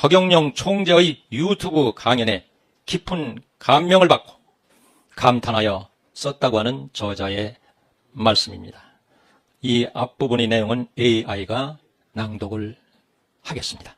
허경영 총재의 유튜브 강연에 깊은 감명을 받고 감탄하여 썼다고 하는 저자의 말씀입니다. 이 앞부분의 내용은 AI가 낭독을 하겠습니다.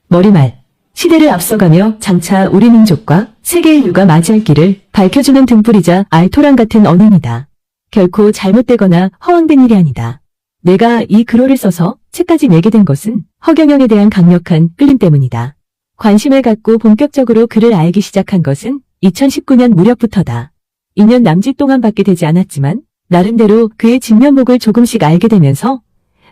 머리말, 시대를 앞서가며 장차 우리 민족과 세계 인류가 맞이할 길을 밝혀주는 등불이자 알토란 같은 언행이다. 결코 잘못되거나 허황된 일이 아니다. 내가 이 글호를 써서 책까지 내게 된 것은 허경영에 대한 강력한 끌림 때문이다. 관심을 갖고 본격적으로 그를 알기 시작한 것은 2019년 무렵부터다. 2년 남짓 동안밖에 되지 않았지만 나름대로 그의 진면목을 조금씩 알게 되면서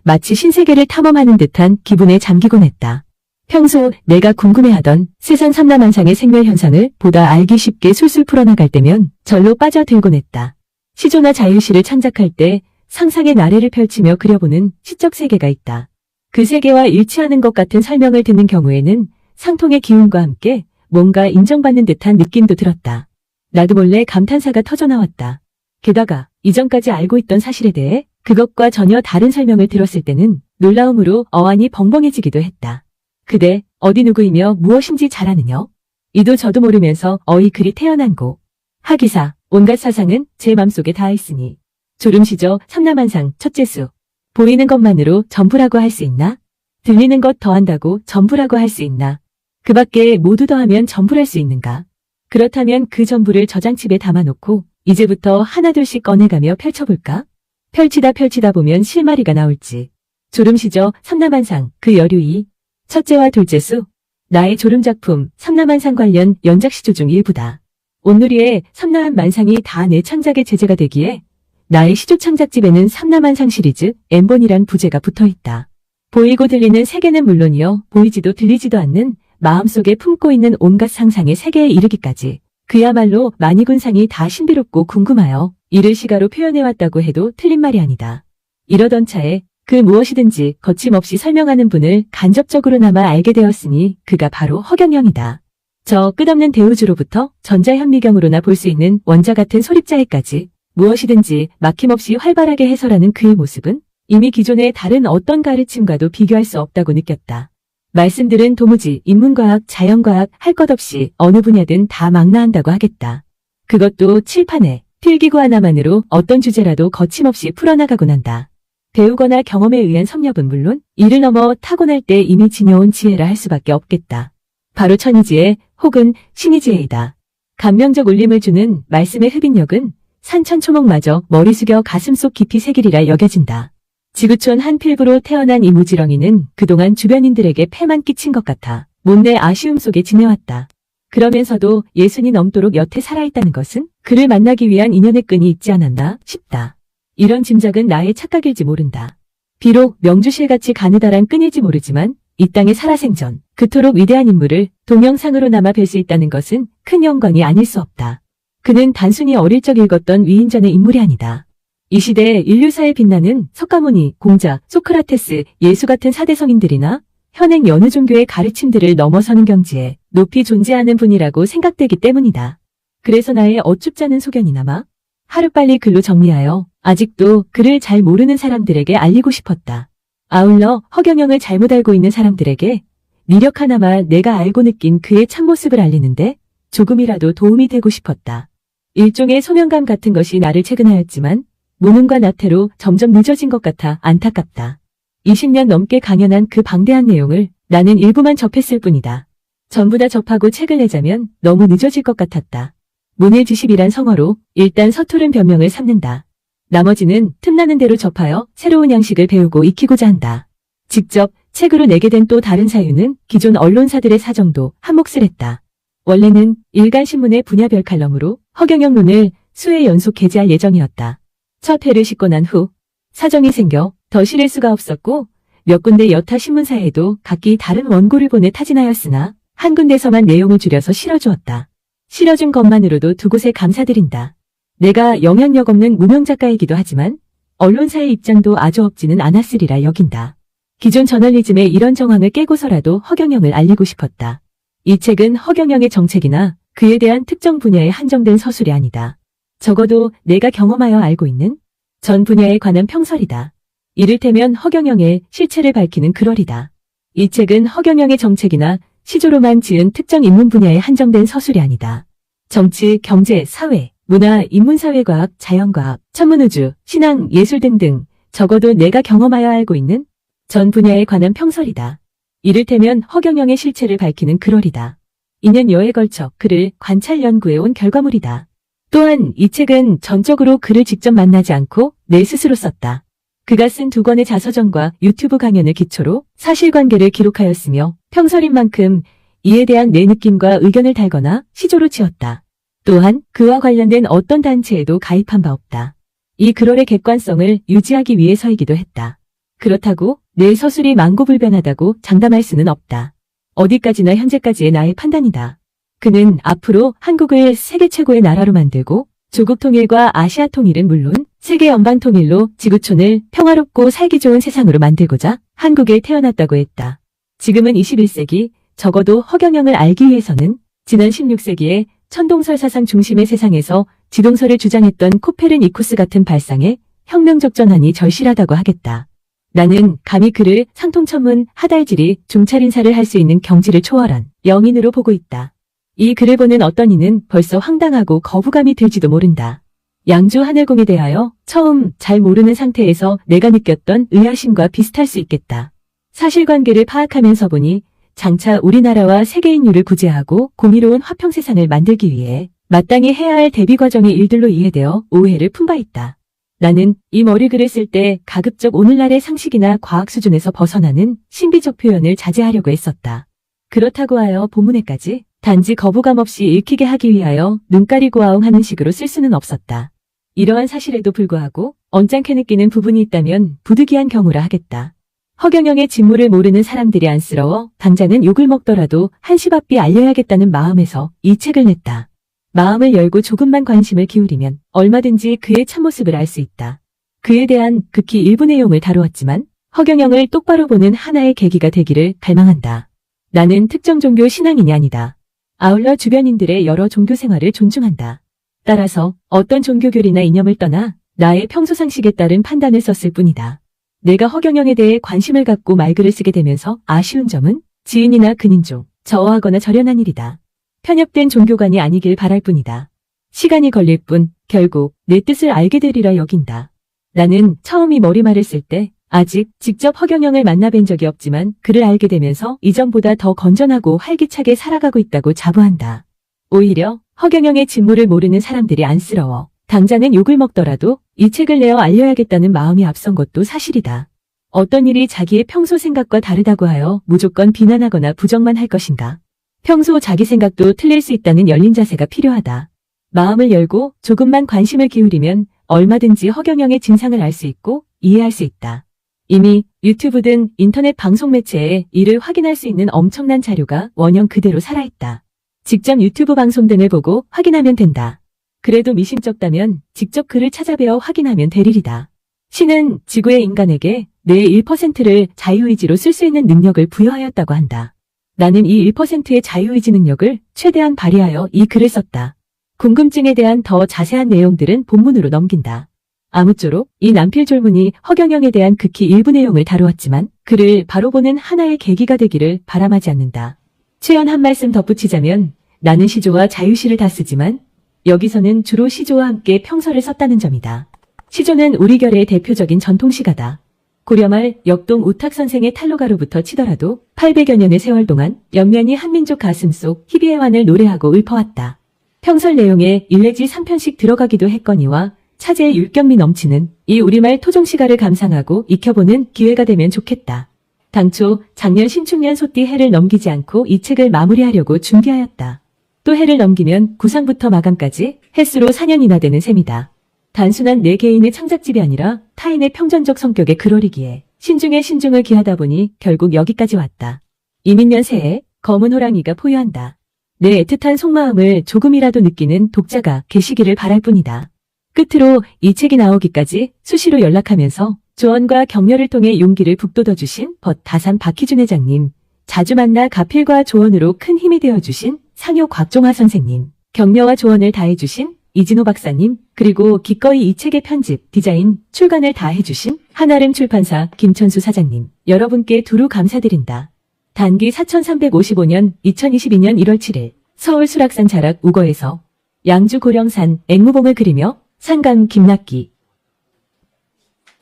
마치 신세계를 탐험하는 듯한 기분에 잠기곤 했다. 평소 내가 궁금해하던 세상 삼라만상의 생멸현상을 보다 알기 쉽게 술술 풀어나갈 때면 절로 빠져들곤 했다. 시조나 자유시를 창작할 때 상상의 나래를 펼치며 그려보는 시적 세계가 있다. 그 세계와 일치하는 것 같은 설명을 듣는 경우에는 상통의 기운과 함께 뭔가 인정받는 듯한 느낌도 들었다. 나도 몰래 감탄사가 터져나왔다. 게다가 이전까지 알고 있던 사실에 대해 그것과 전혀 다른 설명을 들었을 때는 놀라움으로 어안이 벙벙해지기도 했다. 그대 어디 누구이며 무엇인지 잘 아느냐? 이도 저도 모르면서 어이 글이 태어난고. 하기사 온갖 사상은 제 맘속에 다 있으니 졸음시저 삼라만상 첫째수. 보이는 것만으로 전부라고 할 수 있나? 들리는 것 더한다고 전부라고 할 수 있나? 그 밖에 모두 더하면 전부랄 수 있는가? 그렇다면 그 전부를 저장칩에 담아놓고 이제부터 하나둘씩 꺼내가며 펼쳐볼까? 펼치다 보면 실마리가 나올지. 졸음시저 삼라만상 그 여류이 첫째와 둘째수. 나의 졸음작품 삼라만상 관련 연작시조 중 일부다. 온누리에 삼라만상이 다 내 창작의 제재가 되기에 나의 시조 창작집에는 삼라만상 시리즈 N번이란 부제가 붙어있다. 보이고 들리는 세계는 물론이요 보이지도 들리지도 않는 마음속에 품고 있는 온갖 상상의 세계에 이르기까지 그야말로 만이군상이 다 신비롭고 궁금하여 이를 시가로 표현해왔다고 해도 틀린 말이 아니다. 이러던 차에 그 무엇이든지 거침없이 설명하는 분을 간접적으로나마 알게 되었으니 그가 바로 허경영이다. 저 끝없는 대우주로부터 전자현미경으로나 볼 수 있는 원자 같은 소립자에까지 무엇이든지 막힘없이 활발하게 해설하는 그의 모습은 이미 기존의 다른 어떤 가르침과도 비교할 수 없다고 느꼈다. 말씀들은 도무지 인문과학, 자연과학 할 것 없이 어느 분야든 다 망라한다고 하겠다. 그것도 칠판에 필기구 하나만으로 어떤 주제라도 거침없이 풀어나가곤 한다. 배우거나 경험에 의한 섭렵은 물론 이를 넘어 타고날 때 이미 지녀온 지혜라 할 수밖에 없겠다. 바로 천이지혜 혹은 신이지혜이다. 감명적 울림을 주는 말씀의 흡인력은 산천초목마저 머리 숙여 가슴속 깊이 새기리라 여겨진다. 지구촌 한 필부로 태어난 이 무지렁이는 그동안 주변인들에게 폐만 끼친 것 같아 못내 아쉬움 속에 지내왔다. 그러면서도 예순이 넘도록 여태 살아있다는 것은 그를 만나기 위한 인연의 끈이 있지 않았나 싶다. 이런 짐작은 나의 착각일지 모른다. 비록 명주실같이 가느다란 끈일지 모르지만 이 땅에 살아생전 그토록 위대한 인물을 동영상으로나마 뵐 수 있다는 것은 큰 영광이 아닐 수 없다. 그는 단순히 어릴 적 읽었던 위인전의 인물이 아니다. 이 시대에 인류사에 빛나는 석가모니, 공자, 소크라테스, 예수 같은 사대성인들이나 현행 여느 종교의 가르침들을 넘어서는 경지에 높이 존재하는 분이라고 생각되기 때문이다. 그래서 나의 어쭙지 않은 소견이나마 하루빨리 글로 정리하여 아직도 그를 잘 모르는 사람들에게 알리고 싶었다. 아울러 허경영을 잘못 알고 있는 사람들에게 미력 하나마 내가 알고 느낀 그의 참모습을 알리는데 조금이라도 도움이 되고 싶었다. 일종의 소명감 같은 것이 나를 채근하였지만 무능과 나태로 점점 늦어진 것 같아 안타깝다. 20년 넘게 강연한 그 방대한 내용을 나는 일부만 접했을 뿐이다. 전부 다 접하고 책을 내자면 너무 늦어질 것 같았다. 문일지십이란 성어로 일단 서투른 변명을 삼는다. 나머지는 틈나는 대로 접하여 새로운 양식을 배우고 익히고자 한다. 직접 책으로 내게 된 또 다른 사유는 기존 언론사들의 사정도 한몫을 했다. 원래는 일간신문의 분야별 칼럼으로 허경영론을 수회 연속 게재할 예정이었다. 첫 회를 싣고 난 후 사정이 생겨 더 실을 수가 없었고 몇 군데 여타 신문사에도 각기 다른 원고를 보내 타진하였으나 한 군데서만 내용을 줄여서 실어주었다. 실어준 것만으로도 두 곳에 감사드린다. 내가 영향력 없는 무명 작가이기도 하지만 언론사의 입장도 아주 없지는 않았으리라 여긴다. 기존 저널리즘의 이런 정황을 깨고서라도 허경영을 알리고 싶었다. 이 책은 허경영의 정책이나 그에 대한 특정 분야에 한정된 서술이 아니다. 적어도 내가 경험하여 알고 있는 전 분야에 관한 평설이다. 이를테면 허경영의 실체를 밝히는 글월이다. 이 책은 허경영의 정책이나 시조로만 지은 특정 인문 분야에 한정된 서술이 아니다. 정치, 경제, 사회, 문화, 인문사회과학, 자연과학, 천문우주, 신앙, 예술 등등 적어도 내가 경험하여 알고 있는 전 분야에 관한 평설이다. 이를테면 허경영의 실체를 밝히는 글월이다. 2년여에 걸쳐 그를 관찰 연구해온 결과물이다. 또한 이 책은 전적으로 그를 직접 만나지 않고 내 스스로 썼다. 그가 쓴 2권의 자서전과 유튜브 강연을 기초로 사실관계를 기록하였으며 평설인 만큼 이에 대한 내 느낌과 의견을 달거나 시조로 지었다. 또한 그와 관련된 어떤 단체에도 가입한 바 없다. 이 글월의 객관성을 유지하기 위해서이기도 했다. 그렇다고 내 서술이 망고불변하다고 장담할 수는 없다. 어디까지나 현재까지의 나의 판단이다. 그는 앞으로 한국을 세계 최고의 나라로 만들고 조국 통일과 아시아 통일은 물론 세계 연방 통일로 지구촌을 평화롭고 살기 좋은 세상으로 만들고자 한국에 태어났다고 했다. 지금은 21세기, 적어도 허경영을 알기 위해서는 지난 16세기에 천동설 사상 중심의 세상에서 지동설을 주장했던 코페르니쿠스 같은 발상에 혁명적 전환이 절실하다고 하겠다. 나는 감히 그를 상통천문 하달질이 중찰인사를 할 수 있는 경지를 초월한 영인으로 보고 있다. 이 글을 보는 어떤 이는 벌써 황당하고 거부감이 들지도 모른다. 양주 하늘공에 대하여 처음 잘 모르는 상태에서 내가 느꼈던 의아심과 비슷할 수 있겠다. 사실관계를 파악하면서 보니 장차 우리나라와 세계인류를 구제하고 공의로운 화평 세상을 만들기 위해 마땅히 해야 할 대비 과정의 일들로 이해되어 오해를 푼 바 있다. 나는 이 머리글을 쓸 때 가급적 오늘날의 상식이나 과학 수준에서 벗어나는 신비적 표현을 자제하려고 했었다. 그렇다고 하여 본문에까지 단지 거부감 없이 읽히게 하기 위하여 눈 가리고 아웅하는 식으로 쓸 수는 없었다. 이러한 사실에도 불구하고 언짢게 느끼는 부분이 있다면 부득이한 경우라 하겠다. 허경영의 진무를 모르는 사람들이 안쓰러워 당자는 욕을 먹더라도 한시바삐 알려야겠다는 마음에서 이 책을 냈다. 마음을 열고 조금만 관심을 기울이면 얼마든지 그의 참모습을 알 수 있다. 그에 대한 극히 일부 내용을 다루었지만 허경영을 똑바로 보는 하나의 계기가 되기를 갈망한다. 나는 특정 종교 신앙인이 아니다. 아울러 주변인들의 여러 종교 생활을 존중한다. 따라서 어떤 종교교리나 이념을 떠나 나의 평소 상식에 따른 판단을 썼을 뿐이다. 내가 허경영에 대해 관심을 갖고 말글을 쓰게 되면서 아쉬운 점은 지인이나 근인종, 저어하거나 절연한 일이다. 편협된 종교관이 아니길 바랄 뿐이다. 시간이 걸릴 뿐 결국 내 뜻을 알게 되리라 여긴다. 나는 처음 이 머리말을 쓸 때 아직 직접 허경영을 만나뵌 적이 없지만 그를 알게 되면서 이전보다 더 건전하고 활기차게 살아가고 있다고 자부한다. 오히려 허경영의 진무를 모르는 사람들이 안쓰러워 당자는 욕을 먹더라도 이 책을 내어 알려야겠다는 마음이 앞선 것도 사실이다. 어떤 일이 자기의 평소 생각과 다르다고 하여 무조건 비난하거나 부정만 할 것인가? 평소 자기 생각도 틀릴 수 있다는 열린 자세가 필요하다. 마음을 열고 조금만 관심을 기울이면 얼마든지 허경영의 진상을 알 수 있고 이해할 수 있다. 이미 유튜브 등 인터넷 방송 매체에 이를 확인할 수 있는 엄청난 자료가 원형 그대로 살아있다. 직접 유튜브 방송 등을 보고 확인하면 된다. 그래도 미심쩍다면 직접 그를 찾아뵈어 확인하면 될 일이다. 신은 지구의 인간에게 내 1%를 자유의지로 쓸 수 있는 능력을 부여하였다고 한다. 나는 이 1%의 자유의지 능력을 최대한 발휘하여 이 글을 썼다. 궁금증에 대한 더 자세한 내용들은 본문으로 넘긴다. 아무쪼록 이 남필졸문이 허경영에 대한 극히 일부 내용을 다루었지만 그를 바로 보는 하나의 계기가 되기를 바람하지 않는다. 최연 한 말씀 덧붙이자면 나는 시조와 자유시를 다 쓰지만 여기서는 주로 시조와 함께 평서를 썼다는 점이다. 시조는 우리 결의 대표적인 전통시가다. 고려말 역동 우탁 선생의 탈로가로부터 치더라도 800여 년의 세월 동안 연면이 한민족 가슴속 희비의 환을 노래하고 읊어왔다. 평설 내용에 1 내지 3편씩 들어가기도 했거니와 차제의 율경미 넘치는 이 우리말 토종시가를 감상하고 익혀보는 기회가 되면 좋겠다. 당초 작년 신축년 소띠 해를 넘기지 않고 이 책을 마무리하려고 준비하였다. 또 해를 넘기면 구상부터 마감까지 횟수로 4년이나 되는 셈이다. 단순한 내 개인의 창작집이 아니라 타인의 평전적 성격의 글월이기에 신중에 신중을 기하다 보니 결국 여기까지 왔다. 이민년 새해 검은 호랑이가 포효한다. 내 애틋한 속마음을 조금이라도 느끼는 독자가 계시기를 바랄 뿐이다. 끝으로 이 책이 나오기까지 수시로 연락하면서 조언과 격려를 통해 용기를 북돋워주신 다산 박희준 회장님, 자주 만나 가필과 조언으로 큰 힘이 되어주신 상효 곽종화 선생님, 격려와 조언을 다해주신 이진호 박사님, 그리고 기꺼이 이 책의 편집, 디자인, 출간을 다 해주신 한아름 출판사 김천수 사장님, 여러분께 두루 감사드린다. 단기 4355년 2022년 1월 7일 서울 수락산 자락 우거에서 양주 고령산 앵무봉을 그리며 산강 김낙기.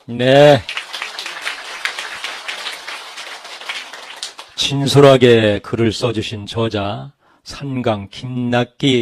네. 진솔하게 글을 써주신 저자 산강 김낙기